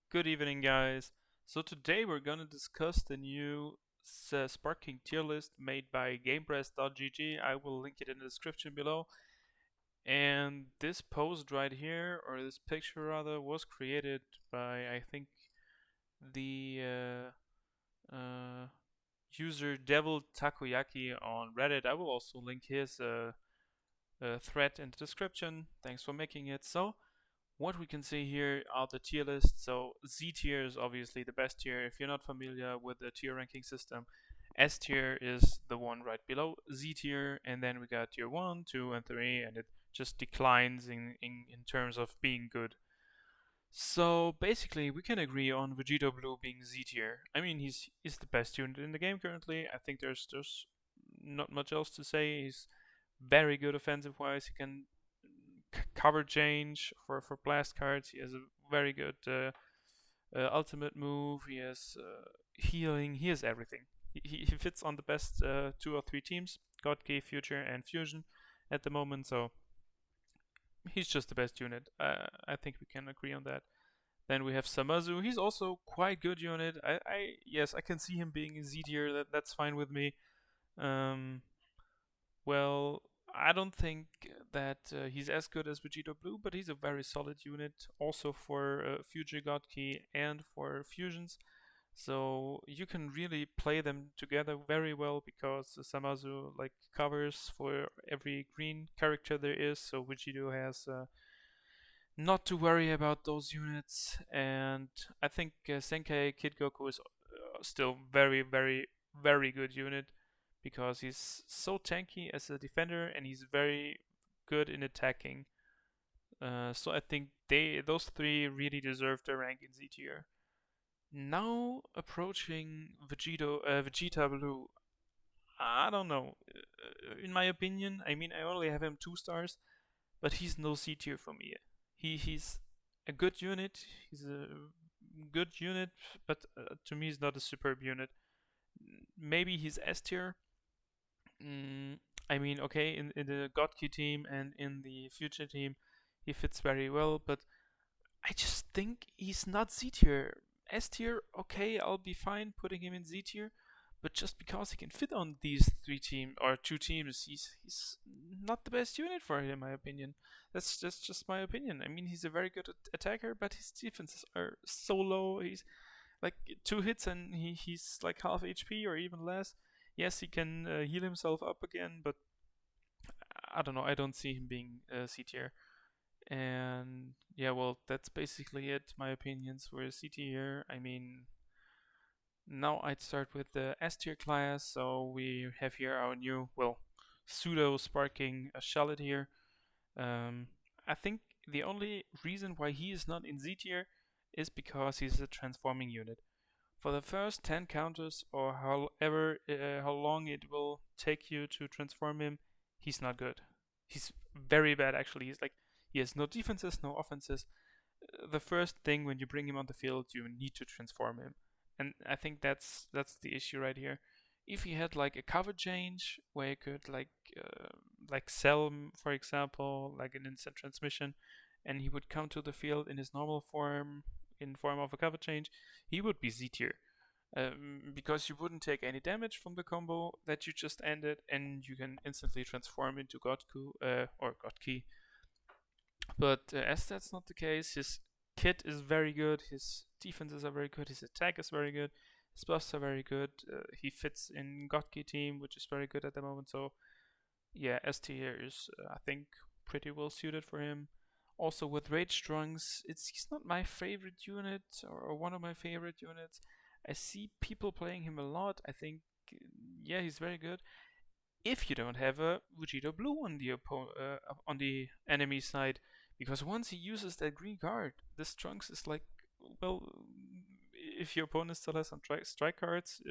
Good evening, guys. So today we're gonna discuss the new Sparking tier list made by Gamepress.gg. I will link it in the description below. And this post right here, or this picture rather, was created by I think the user Devil Takoyaki on Reddit. I will also link his thread in the description. Thanks for making it. So what we can see here are the tier lists. So Z tier is obviously the best tier. If you're not familiar with the tier ranking system, S tier is the one right below Z tier, and then we got tier 1, 2, and 3, and it just declines in terms of being good. So basically, we can agree on Vegeto Blue being Z tier. I mean, he's the best unit in the game currently. I think there's not much else to say. He's very good offensive wise. He can cover change for blast cards. He has a very good ultimate move. He has healing. He has everything. He fits on the best 2 or 3 teams: God Key, Future, and Fusion at the moment. So he's just the best unit. I think we can agree on that. Then we have Samazu. He's also quite good unit. Yes, I can see him being in Z tier. That's fine with me. Um, well, I don't think that he's as good as Vegeta Blue, but he's a very solid unit also for Future God Key and for fusions. So you can really play them together very well because Samazu like covers for every green character there is. So Vegito has not to worry about those units, and I think Senkai Kid Goku is still very good unit because he's so tanky as a defender and he's very good in attacking. So I think those three really deserve their rank in Z tier. Now approaching Vegeta Blue. I don't know. In my opinion, I mean I only have him 2 stars, but he's no C tier for me. He's a good unit. He's a good unit, but to me he's not a superb unit. Maybe he's S tier. Mm, I mean, okay, in the Godkey team and in the Future team, he fits very well, but I just think he's not Z tier. S tier, okay, I'll be fine putting him in Z tier, but just because he can fit on these 3 team or 2 teams, he's not the best unit for him, in my opinion. That's just my opinion. I mean, he's a very good attacker, but his defenses are so low. He's like 2 hits and he's like half HP or even less. Yes, he can heal himself up again, but I don't know. I don't see him being C tier. And yeah, well, that's basically it. My opinions for C tier. I mean, now I'd start with the S tier class. So we have here our new, well, pseudo sparking Shallot here. Um, I think the only reason why he is not in Z tier is because he's a transforming unit. For the first 10 counters, or however how long it will take you to transform him, he's not good. He's very bad actually. He has no defenses, no offenses. The first thing when you bring him on the field, you need to transform him, and I think that's the issue right here. If he had like a cover change where you could like sell him, for example, like an instant transmission, and he would come to the field in his normal form, in form of a cover change, he would be Z tier. Because you wouldn't take any damage from the combo that you just ended, and you can instantly transform into Godku or Godkey. But as that's not the case, his kit is very good, his defenses are very good, his attack is very good, his buffs are very good. He fits in Godkey team, which is very good at the moment. So yeah, S tier is I think pretty well suited for him. Also with Rage Trunks, he's not my favorite unit or one of my favorite units. I see people playing him a lot. I think yeah, he's very good. If you don't have a Vegeta Blue on the enemy side, because once he uses that green card, this Trunks is like, well, if your opponent still has some strike cards,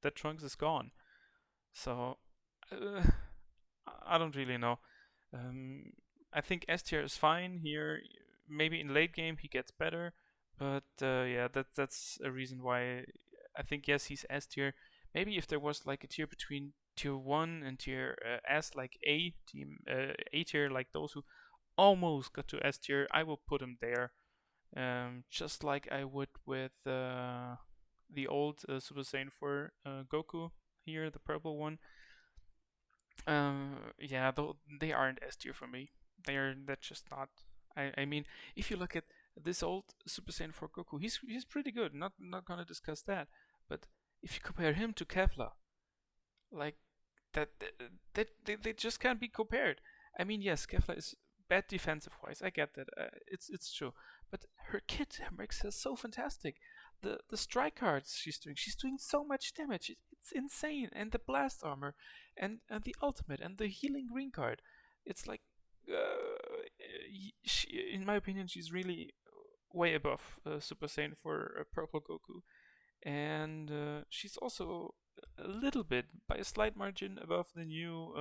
that Trunks is gone. So uh, I don't really know. Um, I think S tier is fine here. Maybe in late game he gets better, but yeah, that's a reason why I think yes he's S tier. Maybe if there was like a tier between tier 1 and tier S, like A tier, like those who almost got to S tier, I will put him there. just like I would with the old Super Saiyan 4 Goku here, the purple one. Yeah, though they aren't S tier for me. They're just not. I mean, if you look at this old Super Saiyan 4 Goku, he's pretty good. Not gonna discuss that. But if you compare him to Kefla, like they just can't be compared. I mean, yes, Kefla is bad defensive wise. I get that. It's true. But her kit makes her so fantastic. The strike cards she's doing so much damage. It's insane. And the blast armor, and the ultimate, and the healing green card. It's like, in my opinion, she's really way above Super Saiyan for Purple Goku, and she's also a little bit, by a slight margin, above the new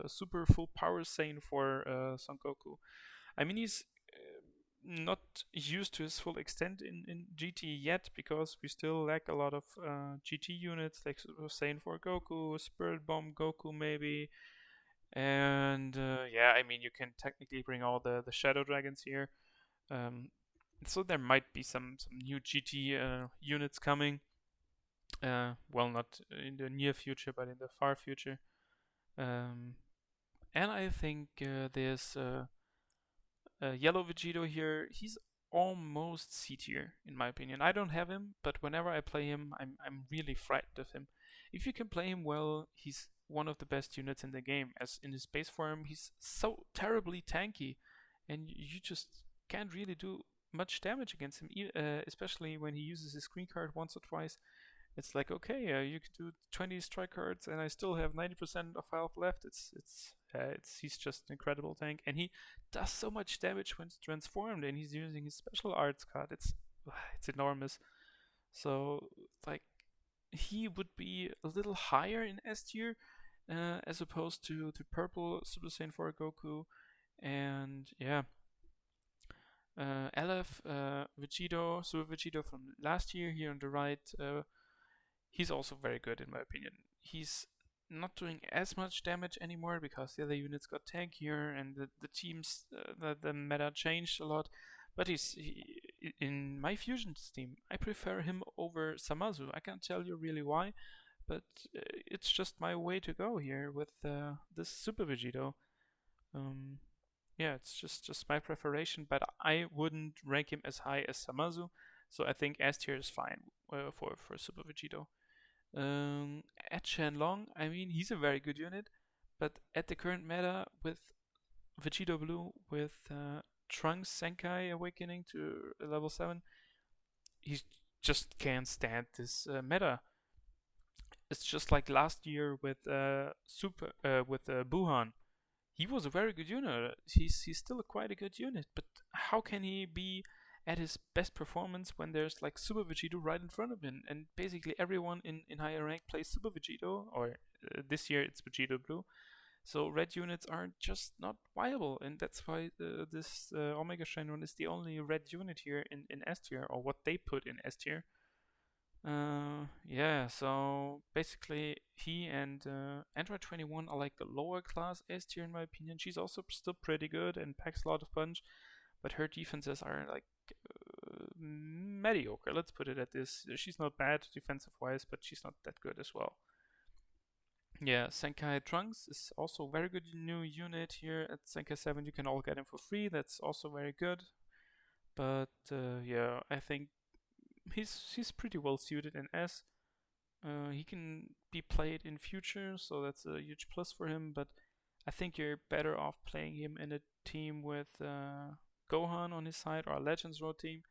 super full power Saiyan for Son Goku. I mean, he's not used to his full extent in GT yet, because we still lack a lot of GT units, like Super Saiyan 4 Goku, Spirit Bomb Goku maybe, and yeah, I mean, you can technically bring all the Shadow Dragons here. Um, so there might be some new GT units coming. Well, not in the near future, but in the far future. Um, and I think there's Yellow Vegeto here. He's almost C tier in my opinion. I don't have him, but whenever I play him, I'm really frightened of him. If you can play him well, he's one of the best units in the game. As in his base form, he's so terribly tanky, and you just can't really do much damage against him, especially when he uses his screen card once or twice. It's like, okay, you could do 20 strike cards, and I still have 90% of health left. He's just an incredible tank, and he does so much damage when transformed, and he's using his special arts card. It's enormous. So like, he would be a little higher in S tier, as opposed to purple Super Saiyan 4 Goku, and yeah. LF Vegeto, Super Vegeto from last year here on the right. He's also very good in my opinion. He's not doing as much damage anymore because the other units got tankier, and the teams, the meta changed a lot. But in my Fusions team, I prefer him over Samazu. I can't tell you really why, but it's just my way to go here with this Super Vegeto. Um, yeah, it's just my preparation, but I wouldn't rank him as high as Samazu. So I think S tier is fine for Super Vegeto. At Shenlong, I mean, he's a very good unit, but at the current meta with Vegeta Blue, with Trunks Senkai awakening to level 7, he just can't stand this meta. It's just like last year with Buhan. He was a very good unit. He's still quite a good unit, but how can he be at his best performance when there's like Super Vegeto right in front of him, and basically everyone in higher rank plays Super Vegeto, or this year it's Vegeta Blue. So red units are just not viable, and that's why this Omega Shenron is the only red unit here in S tier, or what they put in S tier. Yeah, so basically he and Android 21 are like the lower class S tier in my opinion. She's also still pretty good and packs a lot of punch, but her defenses are like mediocre. Let's put it at this. She's not bad defensive wise, but she's not that good as well. Yeah, Senkai Trunks is also a very good new unit here at Senkai 7. You can all get him for free. That's also very good. But yeah, I think he's pretty well suited in S. He can be played in future, so that's a huge plus for him. But I think you're better off playing him in a team with Gohan on his side, or a Legends Road team.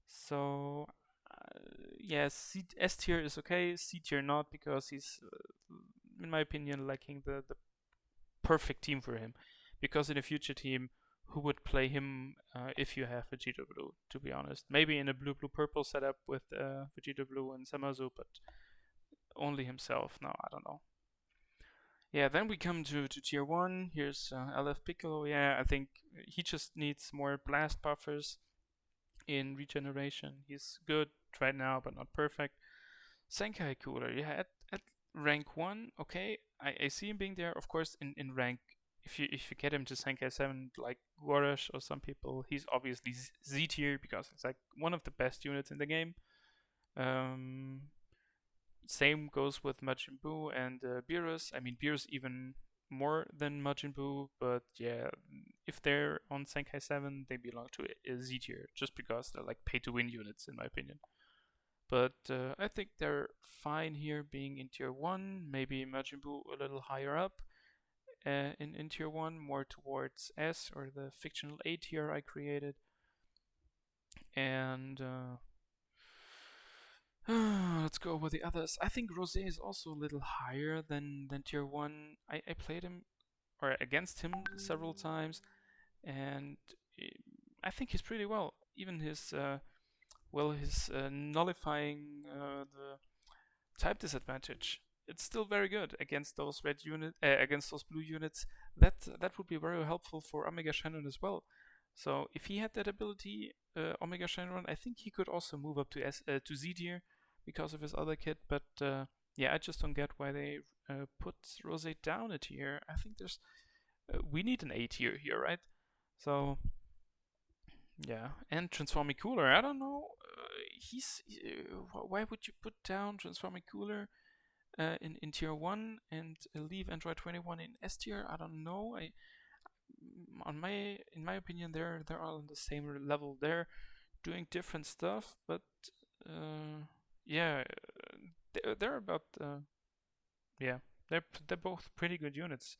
So yes, S tier is okay, C tier not, because he's, in my opinion, lacking the perfect team for him. Because in a future team, who would play him if you have Vegeta Blue, to be honest? Maybe in a blue blue purple setup with Vegeta Blue and Samazu, but only himself. No, I don't know. Yeah, then we come to tier 1. Here's LF Piccolo. Yeah, I think he just needs more blast buffers in regeneration. He's good right now, but not perfect. Senkai Cooler, yeah, at rank 1, okay, I see him being there. Of course, in rank if you get him to Senkai 7 like Gorosh or some people, he's obviously Z tier because it's like one of the best units in the game. Um, Same goes with Majin Buu and Beerus. I mean, Beerus even more than Majin Buu, but yeah, if they're on Senkai 7, they belong to a Z tier just because they're like pay to win units, in my opinion. But I think they're fine here being in tier 1, maybe Majin Buu a little higher up in tier 1, more towards S or the fictional A tier I created. And let's go with the others. I think Rosé is also a little higher than tier 1. I played him or against him several times, and I think he's pretty well. Even his nullifying the type disadvantage, it's still very good against those against those blue units. That would be very helpful for Omega Shenron as well. So if he had that ability, Omega Shenron, I think he could also move up to Z tier because of his other kit. But yeah, I just don't get why they put Rose down a tier. I think there's we need an A tier here, right? So yeah, and Transforming Cooler. I don't know. Why would you put down Transforming Cooler in tier 1 and leave Android 21 in S tier? I don't know. In my opinion, they're all on the same level. They're doing different stuff, but yeah, they're about yeah, they're both pretty good units,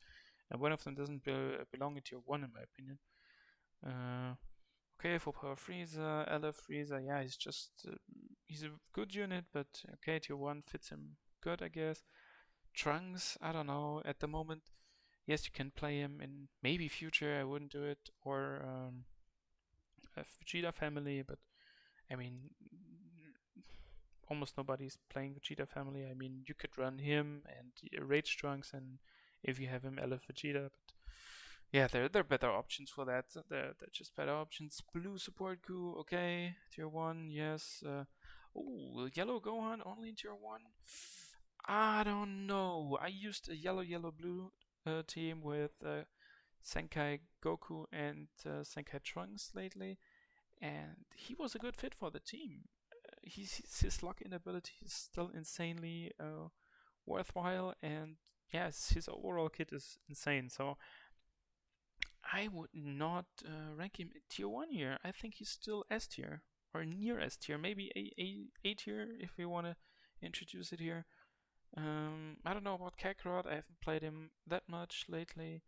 and one of them doesn't belong in tier 1 in my opinion. Okay, for Power Frieza, LF Frieza, yeah, he's a good unit, but okay, tier 1 fits him good, I guess. Trunks, I don't know, at the moment, yes, you can play him in maybe future, I wouldn't do it, or a Vegeta family, but I mean, almost nobody's playing Vegeta family. I mean, you could run him and Rage Trunks, and if you have him, LF Vegeta, but yeah, there are better options for that. They're just better options. Blue support Goo, okay. Tier 1, yes. Oh, Yellow Gohan only in tier 1? I don't know. I used a yellow blue team with Senkai Goku and Senkai Trunks lately, and he was a good fit for the team. His lock-in ability is still insanely worthwhile, and yes, his overall kit is insane. So I would not rank him tier 1 here. I think he's still S tier or near S tier, maybe A tier if we want to introduce it here. I don't know about Kakarot. I haven't played him that much lately.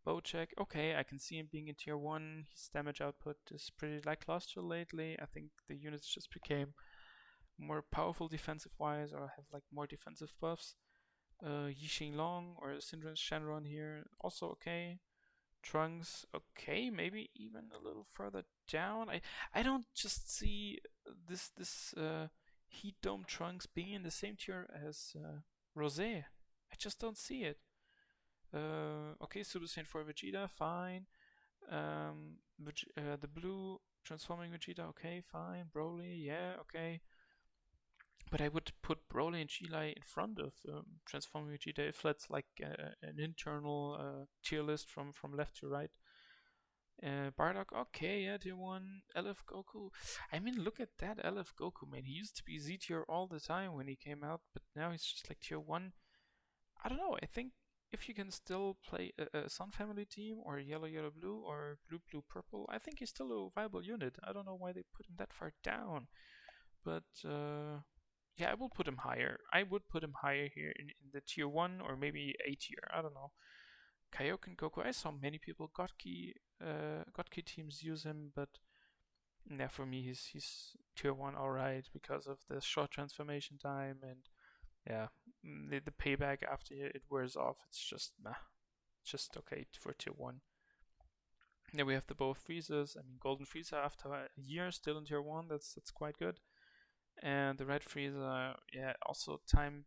Bojack, okay, I can see him being in tier 1. His damage output is pretty lackluster lately. I think the units just became more powerful defensive wise or have like more defensive buffs. Yixing Long or Syndrome Shenron here, also okay. Trunks, okay, maybe even a little further down. I don't just see this Heat Dome Trunks being in the same tier as Rosé. I just don't see it. Okay, Super Saiyan 4 Vegeta, fine. The blue transforming Vegeta, okay, fine. Broly, yeah, okay. But I would put Broly and Chilai in front of Transforming Vegeta if that's like an internal tier list from left to right. Bardock, okay, yeah, tier 1. LF Goku. I mean, look at that LF Goku, man. He used to be Z tier all the time when he came out, but now he's just like tier 1. I don't know, I think if you can still play a Sun Family team or Yellow Blue or Blue Purple, I think he's still a viable unit. I don't know why they put him that far down. But yeah, I will put him higher. I would put him higher here in the tier 1 or maybe A tier. I don't know. Kaioken Goku, I saw many people Godki teams use him, but yeah, for me he's tier 1 alright because of the short transformation time and yeah, the payback after it wears off, it's just just okay for tier 1. Then we have the both Freezers. I mean, Golden Freezer after a year still in tier 1, that's quite good. And the Red Freezer, yeah, also timed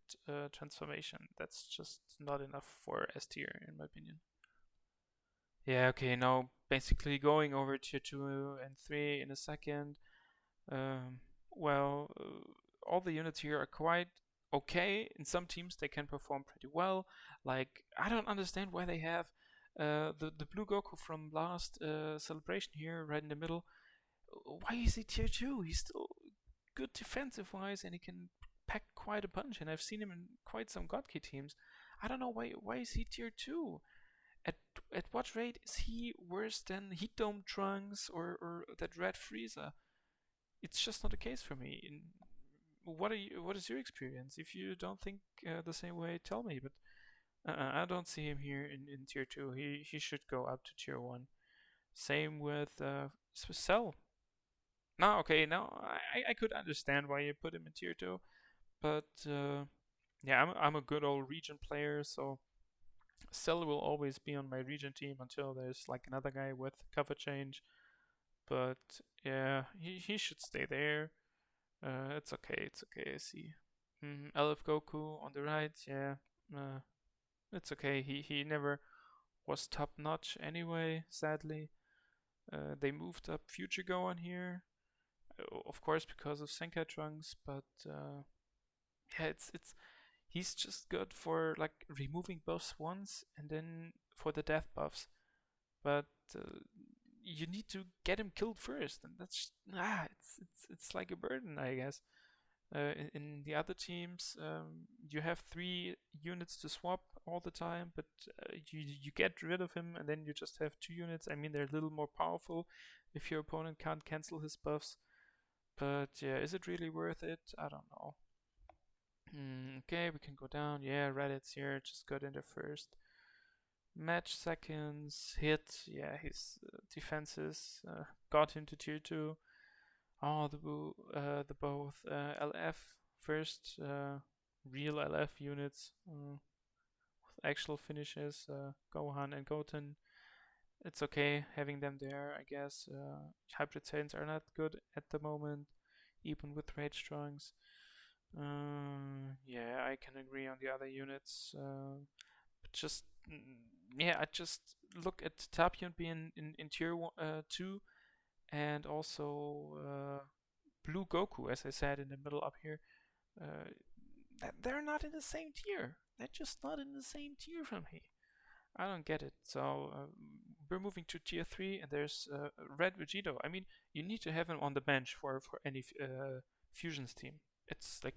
transformation. That's just not enough for S tier, in my opinion. Yeah, okay, now basically going over tier 2 and 3 in a second. Well, all the units here are quite okay. In some teams, they can perform pretty well. Like, I don't understand why they have The blue Goku from last celebration here, right in the middle. Why is he tier 2? He's still good defensive wise and he can pack quite a punch, and I've seen him in quite some God Key teams. I don't know why is he tier 2? At at what rate is he worse than Heat Dome Trunks or that Red Frieza? It's just not the case for me. What is your experience? If you don't think the same way, tell me. But I don't see him here in tier 2. He should go up to tier 1. Same with Cell. No, okay, now I could understand why you put him in tier 2, but yeah, I'm a good old region player, so Cell will always be on my region team until there's like another guy with cover change. But yeah, he should stay there. It's okay, it's okay. I see. Elf Goku on the right, yeah. It's okay. He never was top notch anyway. Sadly, they moved up Future Go on here, of course because of Senkai Trunks. But yeah, it's he's just good for like removing buffs once and then for the death buffs. But you need to get him killed first, and that's it's like a burden, I guess. In the other teams, you have 3 units to swap all the time, but you get rid of him and then you just have 2 units. I mean, they're a little more powerful if your opponent can't cancel his buffs. But yeah, is it really worth it? I don't know. Okay, we can go down. Yeah, Reddit's here. Just got in there first. Match seconds, hit. Yeah, his defenses got him to tier 2. Oh, the both LF first real LF units with actual finishes, Gohan and Goten. It's okay having them there, I guess. Hybrid Saiyans are not good at the moment, even with Rage Trunks. Yeah, I can agree on the other units. But just yeah, I just look at Tapion being in tier 2, and also Blue Goku, as I said in the middle up here. They're not in the same tier. They're just not in the same tier from me. I don't get it. So we're moving to tier 3, and there's Red Vegeto. I mean, you need to have him on the bench for any fusions team. It's like,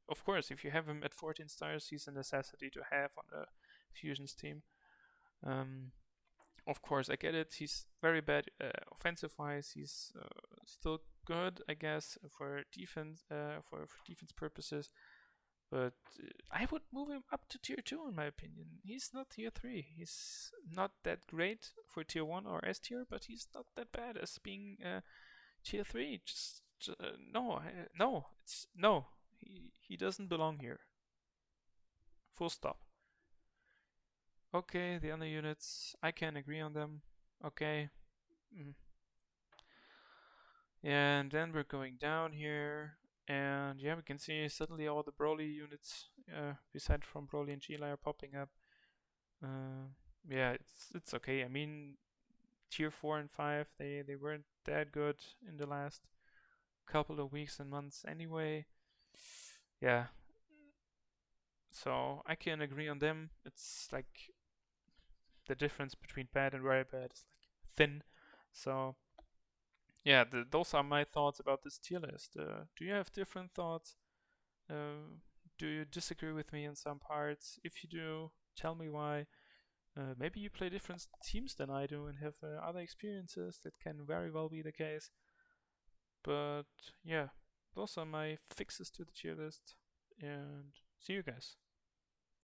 of course, if you have him at 14 stars, he's a necessity to have on a fusions team. Of course, I get it. He's very bad offensive-wise. He's still good, I guess, for defense for defense purposes. But I would move him up to tier 2 in my opinion. He's not tier 3. He's not that great for tier 1 or S tier, but he's not that bad as being tier 3. No, no, it's no. He doesn't belong here. Full stop. Okay, the other units, I can agree on them. Okay. And then we're going down here. And yeah, we can see suddenly all the Broly units, besides from Broly and Gila, are popping up. Yeah, it's okay. I mean, tier 4 and 5, they weren't that good in the last couple of weeks and months anyway. Yeah. So I can agree on them. It's like the difference between bad and very bad is like thin. So yeah, those are my thoughts about this tier list. Do you have different thoughts? Do you disagree with me in some parts? If you do, tell me why. Maybe you play different teams than I do and have other experiences. That can very well be the case. But yeah, those are my fixes to the tier list. And see you guys.